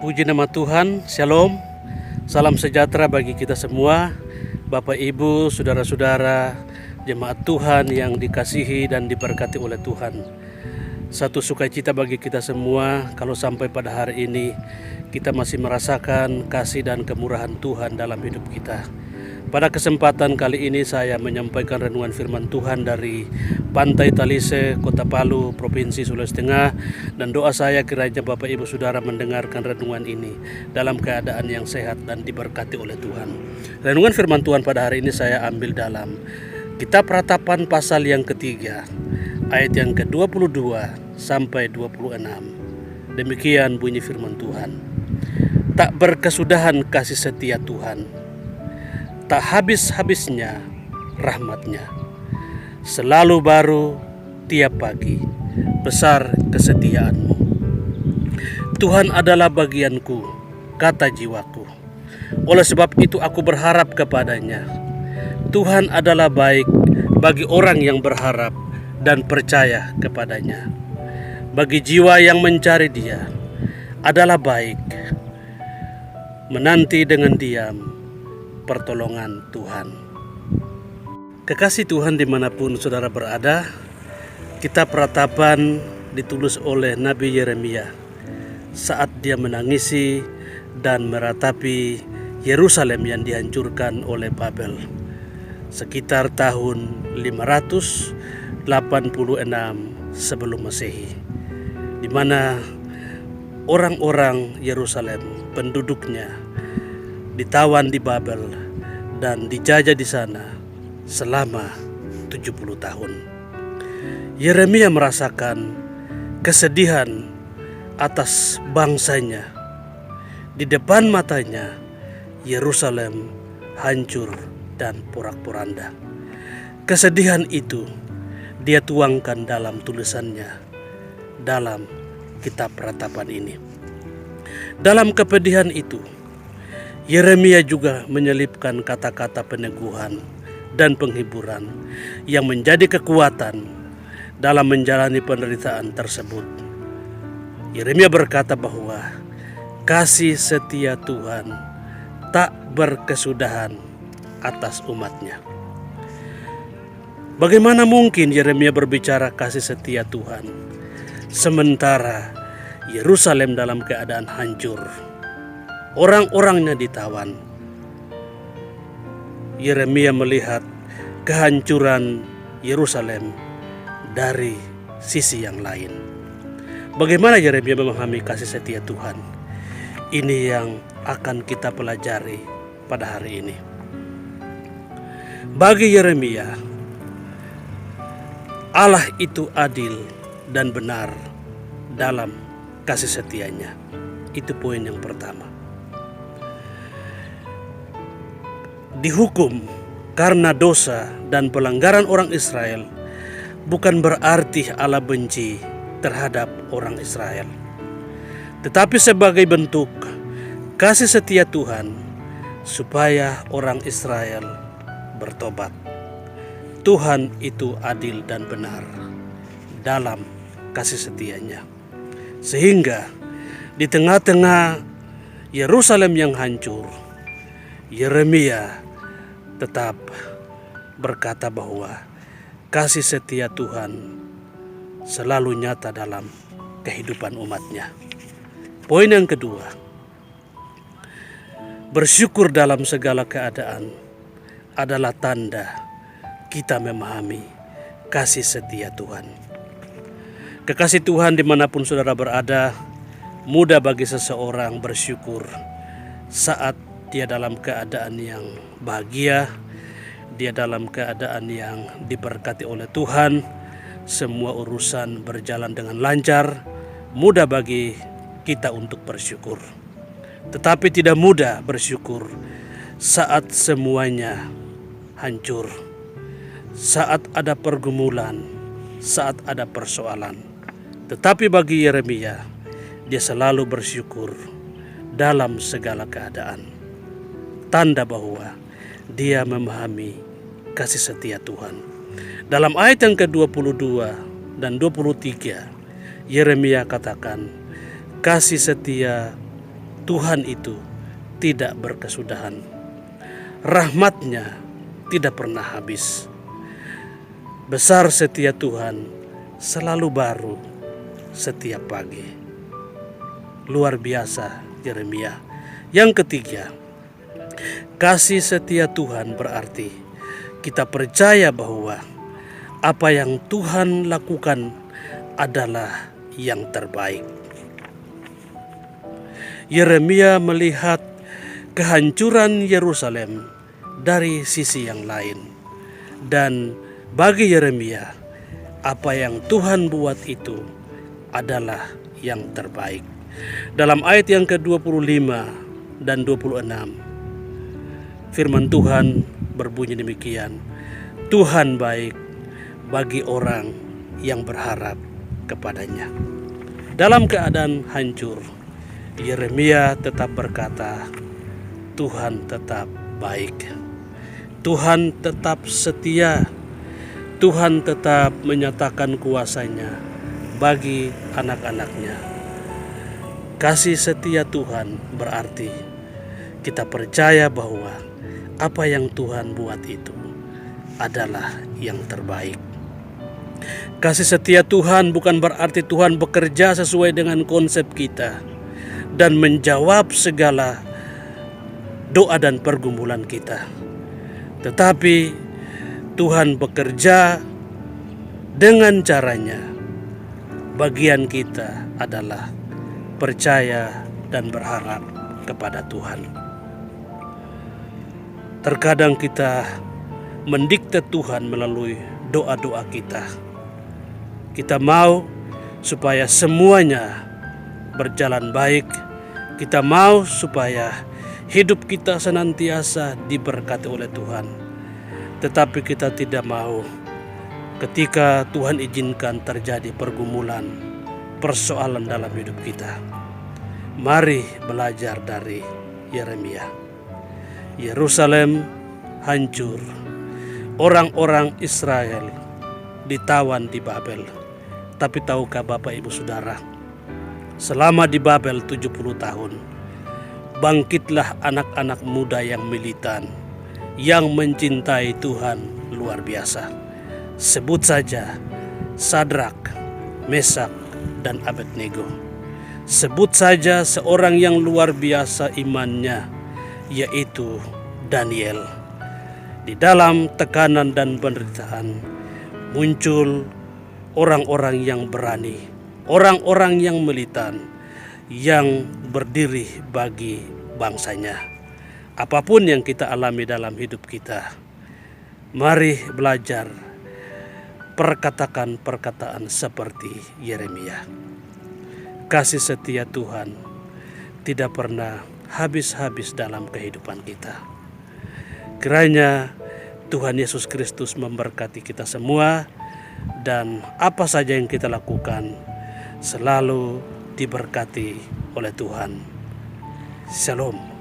Puji nama Tuhan, Shalom, salam sejahtera bagi kita semua, Bapak Ibu, Saudara-saudara, jemaat Tuhan yang dikasihi dan diberkati oleh Tuhan. Satu sukacita bagi kita semua kalau sampai pada hari ini kita masih merasakan kasih dan kemurahan Tuhan dalam hidup kita. Pada kesempatan kali ini saya menyampaikan renungan firman Tuhan dari Pantai Talise, Kota Palu, Provinsi Sulawesi Tengah, dan doa saya kiranya Bapak Ibu Saudara mendengarkan renungan ini dalam keadaan yang sehat dan diberkati oleh Tuhan. Renungan firman Tuhan pada hari ini saya ambil dalam Kitab Ratapan pasal yang ketiga, ayat yang ke-22 sampai 26. Demikian bunyi firman Tuhan. Tak berkesudahan kasih setia Tuhan, tak habis-habisnya rahmatnya, selalu baru tiap pagi, besar kesetiaanmu. Tuhan adalah bagianku, kata jiwaku, oleh sebab itu aku berharap kepadanya. Tuhan adalah baik bagi orang yang berharap dan percaya kepadanya. Bagi jiwa yang mencari Dia adalah baik menanti dengan diam pertolongan Tuhan. Kekasih Tuhan dimanapun saudara berada, Kitab Ratapan ditulis oleh Nabi Yeremia saat dia menangisi dan meratapi Yerusalem yang dihancurkan oleh Babel sekitar tahun 586 sebelum Masehi, di mana orang-orang Yerusalem, penduduknya, ditawan di Babel dan dijajah di sana selama 70 tahun. Yeremia merasakan kesedihan atas bangsanya. Di depan matanya Yerusalem hancur dan porak-poranda. Kesedihan itu dia tuangkan dalam tulisannya dalam Kitab Ratapan ini. Dalam kepedihan itu Yeremia juga menyelipkan kata-kata peneguhan dan penghiburan yang menjadi kekuatan dalam menjalani penderitaan tersebut. Yeremia berkata bahwa kasih setia Tuhan tak berkesudahan atas umatnya. Bagaimana mungkin Yeremia berbicara kasih setia Tuhan sementara Yerusalem dalam keadaan hancur, orang-orangnya ditawan? Yeremia melihat kehancuran Yerusalem dari sisi yang lain. Bagaimana Yeremia memahami kasih setia Tuhan? Ini yang akan kita pelajari pada hari ini. Bagi Yeremia, Allah itu adil dan benar dalam kasih setianya. Itu poin yang pertama. Dihukum karena dosa dan pelanggaran orang Israel bukan berarti Allah benci terhadap orang Israel, tetapi sebagai bentuk kasih setia Tuhan supaya orang Israel bertobat. Tuhan itu adil dan benar dalam kasih setianya, sehingga di tengah-tengah Yerusalem yang hancur, Yeremia tetap berkata bahwa kasih setia Tuhan selalu nyata dalam kehidupan umatnya. Poin yang kedua, bersyukur dalam segala keadaan adalah tanda kita memahami kasih setia Tuhan. Kekasih Tuhan dimanapun saudara berada, mudah bagi seseorang bersyukur saat dia dalam keadaan yang bahagia, dia dalam keadaan yang diberkati oleh Tuhan, semua urusan berjalan dengan lancar, mudah bagi kita untuk bersyukur. Tetapi tidak mudah bersyukur saat semuanya hancur, saat ada pergumulan, saat ada persoalan. Tetapi bagi Yeremia, dia selalu bersyukur dalam segala keadaan. Tanda bahwa dia memahami kasih setia Tuhan. Dalam ayat yang ke-22 dan 23, Yeremia katakan, kasih setia Tuhan itu tidak berkesudahan. Rahmat-Nya tidak pernah habis. Besar setia Tuhan, selalu baru setiap pagi. Luar biasa Yeremia. Yang ketiga, kasih setia Tuhan berarti kita percaya bahwa apa yang Tuhan lakukan adalah yang terbaik. Yeremia melihat kehancuran Yerusalem dari sisi yang lain. Dan bagi Yeremia, apa yang Tuhan buat itu adalah yang terbaik. Dalam ayat yang ke-25 dan 26, firman Tuhan berbunyi demikian, Tuhan baik bagi orang yang berharap kepadanya. Dalam keadaan hancur, Yeremia tetap berkata, Tuhan tetap baik. Tuhan tetap setia. Tuhan tetap menyatakan kuasa-Nya bagi anak-anak-Nya. Kasih setia Tuhan berarti kita percaya bahwa apa yang Tuhan buat itu adalah yang terbaik. Kasih setia Tuhan bukan berarti Tuhan bekerja sesuai dengan konsep kita dan menjawab segala doa dan pergumulan kita. Tetapi Tuhan bekerja dengan caranya. Bagian kita adalah percaya dan berharap kepada Tuhan. Terkadang kita mendikte Tuhan melalui doa-doa kita. Kita mau supaya semuanya berjalan baik. Kita mau supaya hidup kita senantiasa diberkati oleh Tuhan. Tetapi kita tidak mau ketika Tuhan izinkan terjadi pergumulan, persoalan dalam hidup kita. Mari belajar dari Yeremia. Yerusalem hancur. Orang-orang Israel ditawan di Babel. Tapi tahukah Bapak Ibu Saudara, selama di Babel 70 tahun, bangkitlah anak-anak muda yang militan, yang mencintai Tuhan luar biasa. Sebut saja Sadrak, Mesak, dan Abednego. Sebut saja seorang yang luar biasa imannya, yaitu Daniel. Di dalam tekanan dan penderitaan muncul orang-orang yang berani, orang-orang yang militan, yang berdiri bagi bangsanya. Apapun yang kita alami dalam hidup kita, mari belajar perkatakan perkataan seperti Yeremia. Kasih setia Tuhan tidak pernah habis-habis dalam kehidupan kita. Kiranya Tuhan Yesus Kristus memberkati kita semua, dan apa saja yang kita lakukan selalu diberkati oleh Tuhan. Shalom.